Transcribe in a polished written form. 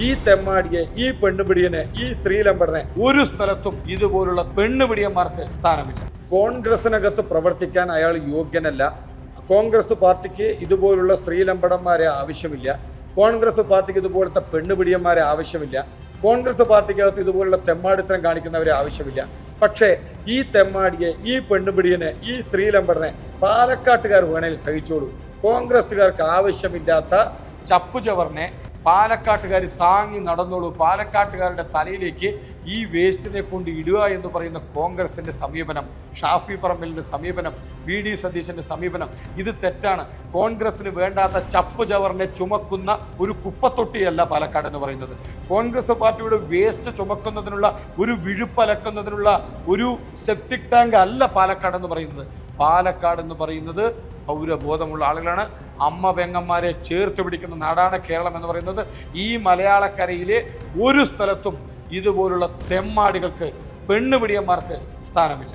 ഈ തെമ്മാടിയെ, ഈ പെണ്ണുപിടിയനെ, ഈ സ്ത്രീലമ്പടനെ ഒരു സ്ഥലത്തും ഇതുപോലുള്ള പെണ്ണുപിടിയന്മാർക്ക് സ്ഥാനമില്ല. കോൺഗ്രസിനകത്ത് പ്രവർത്തിക്കാൻ അയാൾ യോഗ്യനല്ല. കോൺഗ്രസ് പാർട്ടിക്ക് ഇതുപോലുള്ള സ്ത്രീലമ്പടന്മാരെ ആവശ്യമില്ല. കോൺഗ്രസ് പാർട്ടിക്ക് ഇതുപോലത്തെ പെണ്ണുപിടിയന്മാരെ ആവശ്യമില്ല. കോൺഗ്രസ് പാർട്ടിക്കകത്ത് ഇതുപോലുള്ള തെമ്മാടിത്തരം കാണിക്കുന്നവരെ ആവശ്യമില്ല. പക്ഷേ ഈ തെമ്മാടിയെ, ഈ പെണ്ണുപിടിയനെ, ഈ സ്ത്രീലമ്പടനെ പാലക്കാട്ടുകാർ വേണേൽ സഹിച്ചോളൂ. കോൺഗ്രസ്സുകാർക്ക് ആവശ്യമില്ലാത്ത ചപ്പുചവറിനെ പാലക്കാട്ടുകാർ താങ്ങി നടന്നോളൂ. പാലക്കാട്ടുകാരുടെ തലയിലേക്ക് ഈ വേസ്റ്റിനെ കൊണ്ട് ഇടുക എന്ന് പറയുന്ന കോൺഗ്രസിൻ്റെ സമീപനം, ഷാഫി പറമ്പലിൻ്റെ സമീപനം, VD സതീശൻ്റെ സമീപനം ഇത് തെറ്റാണ്. കോൺഗ്രസ്സിന് വേണ്ടാത്ത ചപ്പുചവറിനെ ചുമക്കുന്ന ഒരു കുപ്പത്തൊട്ടിയല്ല പാലക്കാട് എന്ന് പറയുന്നത്. കോൺഗ്രസ് പാർട്ടിയുടെ വേസ്റ്റ് ചുമക്കുന്നതിനുള്ള ഒരു വിഴുപ്പലക്കുന്നതിനുള്ള ഒരു സെപ്റ്റിക് ടാങ്ക് അല്ല പാലക്കാട് എന്ന് പറയുന്നത്. പാലക്കാട് എന്ന് പറയുന്നത് പൗരബോധമുള്ള ആളുകളാണ്. അമ്മ പെങ്ങന്മാരെ ചേർത്ത് പിടിക്കുന്ന നാടാണ് കേരളം എന്ന് പറയുന്നത്. ഈ മലയാളക്കരയിലെ ഒരു സ്ഥലത്തും ഇതുപോലുള്ള തെമ്മാടികൾക്ക്, പെണ്ണുപിടിയന്മാർക്ക് സ്ഥാനമില്ല.